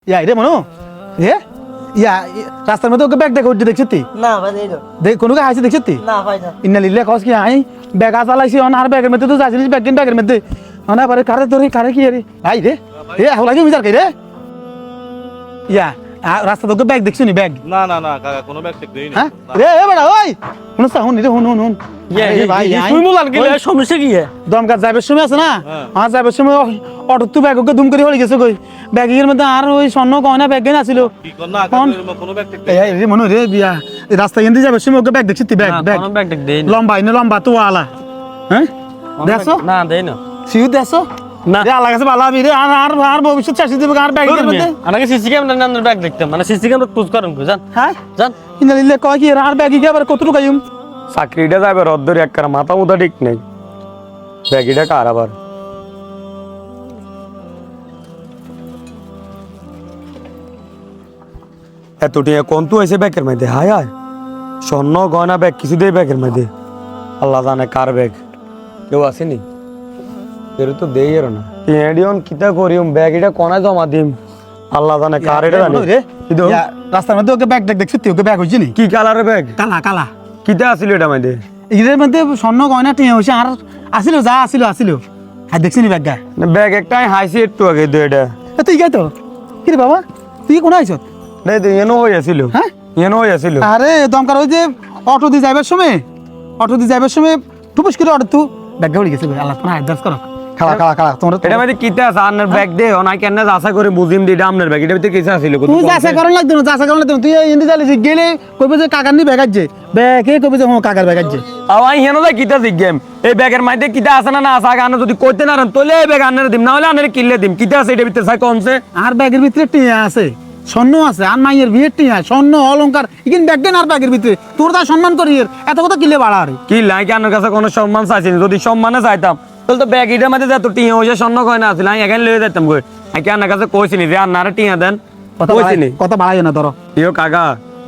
ইয়া রে মনো এ ইয়া রাস্তার মধ্যে ওকে ব্যাগ দেখা উঠতে দেখছিস না ভাই এই দেখ কোনো কে হাসি দেখছিস না ভাই না ইন্না লিল্লে কস কি আই ব্যাগ চালাইছি অন আর ব্যাগের মধ্যে তো যাইছিস ব্যাগের মধ্যে অনা পারে কারে ধরে কারে কি রে আই রে এ হলা কি মিজার কে রে ইয়া রাস্তা তোকে ব্যাগ দেখছিস নি ব্যাগ না না না কাকা কোনো ব্যাগ চেক দেইনি হ্যাঁ রে এ বড়া ওই শুন হুন রে হুন ভাই তুই মুলাল গেলে সমস্যা কি দমকার যাইবার সময় আছে না আর যাইবার সময় অটো তো ব্যাগ ওকে দুম করে হয়ে গেছে কই ব্যাগের মধ্যে আর ওই স্বর্ণ গয়না ব্যাগ গেনা ছিল কি কর না কাকা কোনো ব্যাগ চেক দেই এই রে মনো রে বিয়া রাস্তা এন্দি যাবার সময় ওকে ব্যাগ দেখছিস ব্যাগ ব্যাগ কোনো ব্যাগ দেই লম্বা ইনে লম্বা তো আলা হ্যাঁ দেখছো না দেই না সিউ দেখছো না রে আল্লাহ কাছে ভালো হবে রে আর আর আর ভবিষ্যৎ চাষি দেবে আর ব্যাগের মধ্যে আমাকে সিসি ক্যামেরা নান্দার ব্যাগ দেখতাম মানে সিসি ক্যামেরা ক্লোজ করেন কো জান হ্যাঁ জান ইনা লিলে কয় কি আর ব্যাগ কি আবার কতটুকু আইম চাকরিটা যাবে রদ্দরি একবার মাথা মুথা ঠিক নেই ব্যাগিটা কার আবার এত টিয়া কন্তু হয়েছে ব্যাগের মধ্যে হায় হায় স্বর্ণ গয়না ব্যাগ কিছু দিয়ে ব্যাগের মধ্যে আল্লাহ জানে কার ব্যাগ কেউ আসেনি কেউ তো দেই এর না এডিয়ন কিতা করিম ব্যাগ এটা কোনায় জমা দিম আল্লাহ জানে কার এটা জানে রে কিন্তু রাস্তার মধ্যে ওকে ব্যাগ দেখছিস ওকে ব্যাগ হইছে নি কি কালারের ব্যাগ কালা কালা কিতা আসিল এটা মধ্যে এর মধ্যে স্বর্ণ গয়না টিয়া হইছে আর আসিল যা আসিল আর দেখছিস নি ব্যাগ গা ব্যাগ একটাই হাইছি একটু আগে দে এটা তুই গাই তো কি রে বাবা তুই কোন আইছ নাই তো এনো হয়ে আসিল হ্যাঁ এনো হয়ে আসিল আরে দমকার ওই যে অটো দিয়ে যাইবার সময় টুপুস করে অটো তুই ব্যাগ উড়ে গেছে আল্লাহ তোমার অ্যাডভান্স করো খালা তোমরা এটা মধ্যে কিতা আছে আপনার ব্যাগ দে অনাই কেন আশা করে বুঝিম দিটা আপনার ব্যাগ এটা ভিতরে কিছু আছিল তুই যাসা করন লাগতো না যাসা করন লাগতো তুই এন্দি চালিস গেলে কইবে যে কাকার নি ব্যাগ আছে ব্যাগে কইবে যে কাকার ব্যাগ আছে আওয়াই হেনো দা কিতা জিগেম এই ব্যাগের মধ্যে কিতা আছে না না আছে আগে যদি কইতে না তোলে এই ব্যাগ আনরে দিম না হলে আনরে কিনলে দিম কিতা আছে এটা ভিতরে সাই কমছে আর ব্যাগের ভিতরে টিয়া আছে স্বর্ণ আছে আর মাইয়ের বিয়ের টিয়া স্বর্ণ অলংকার ইকিন ব্যাগ দেন আর ব্যাগের ভিতরে তোর তা সম্মান করি এত কথা কিলে বাড়া আরে কি লাই কি আনার কাছে কোনো সম্মান চাইছি যদি সম্মানে চাইতাম তাহলে তো ব্যাগ এটার মধ্যে যত টিয়া হইছে স্বর্ণ কয়না আছে আমি এখানে লয়ে যেতাম কই আমি কি আনার কাছে কইছিনি যে আনারে টিয়া দেন কইছিনি কথা বাড়াইও না ধরো ইও কাকা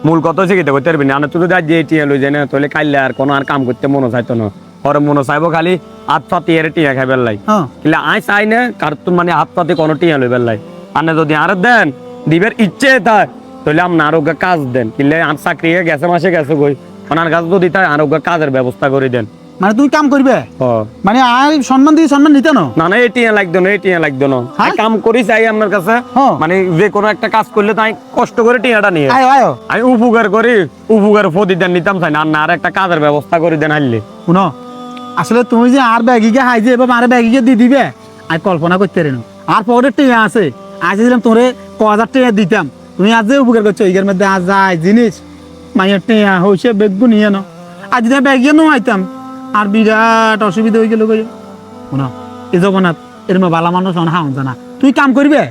মূল কত হচ্ছে কিতা কইতে পারবি না আনা তুই যা যে টিয়া লই যায় না তাহলে কাইলে আর কোনো আর কাম করতে মনে চাইতো না ওর মনে চাইবো খালি হাত পাতি এর টিয়া খাইবার লাই হ্যাঁ কিলা আই চাই না কার তুমি মানে হাত পাতি কোনো টিয়া লইবার লাই আনে যদি আর দেন দিবের ইচ্ছে তাই তাহলে আপনার আরোগ্য কাজ দেন কিনলে আর চাকরি গেছে মাসে গেছে কই ওনার কাজ যদি তাই আরোগ্য কাজের ব্যবস্থা করে দেন মানে তুই কাম করবে মানে আর সম্মান দিয়ে সম্মান নিতে না না না এটিয়া লাগতো না এটিয়া লাগতো না কাম করি চাই আপনার কাছে মানে যে কোনো একটা কাজ করলে তাই কষ্ট করে টিয়াটা নিয়ে আয় আয় আমি উপকার করি উপকার প্রতিদান নিতাম চাই না আর একটা কাজের ব্যবস্থা করে দেন হারলে শুনো আসলে তুমি যে আর ব্যাগিকে হাইজে এবং আর ব্যাগিকে দিয়ে দিবে আমি কল্পনা করতে পারি না আর পকেটে টিয়া আছে আজ দিলাম তোরে 1000 টাকা দিতাম তুমি আজ যে উপকার করছো এর মধ্যে আজ যায় জিনিস মাইয়ের টিয়া হইছে বেগবু নিয়ে নাও আজ যদি ব্যাগিয়ে নো আইতাম আর বিরাট অসুবিধা হয়ে গেল শোনো এই জগন্নাথ এরম বালা মানুষ হাউন জানা তুই কাম করবে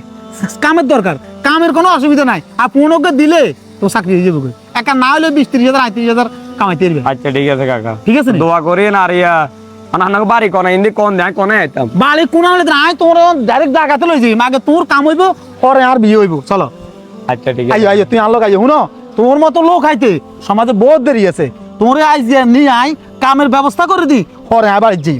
কামের দরকার কামের কোনো অসুবিধা নাই আর পনেরোকে দিলে তো চাকরি হয়ে যাবে একা না হলে 20-30 হাজার 38 হাজার কামাইতে পারবে আচ্ছা ঠিক আছে কাকা ঠিক আছে দোয়া করি না আর ইয়া আনাকে বাড়ি কোনা ইন্দি কোন দেয় কোনে আইতাম বাড়ি কোন হলে আয় তোর ডাইরেক্ট জায়গাতে লই যাই মাগে তোর কাম হইব পরে আর বিয়ে হইব চলো আচ্ছা ঠিক আছে আইও আইও তুই আনলো আইও শুনো তোর মতো লোক আইতে সমাজে বহুত দেরি আছে তোরে আইজ নিয়ে আই কামের ব্যবস্থা করে দি পরে আবার যাই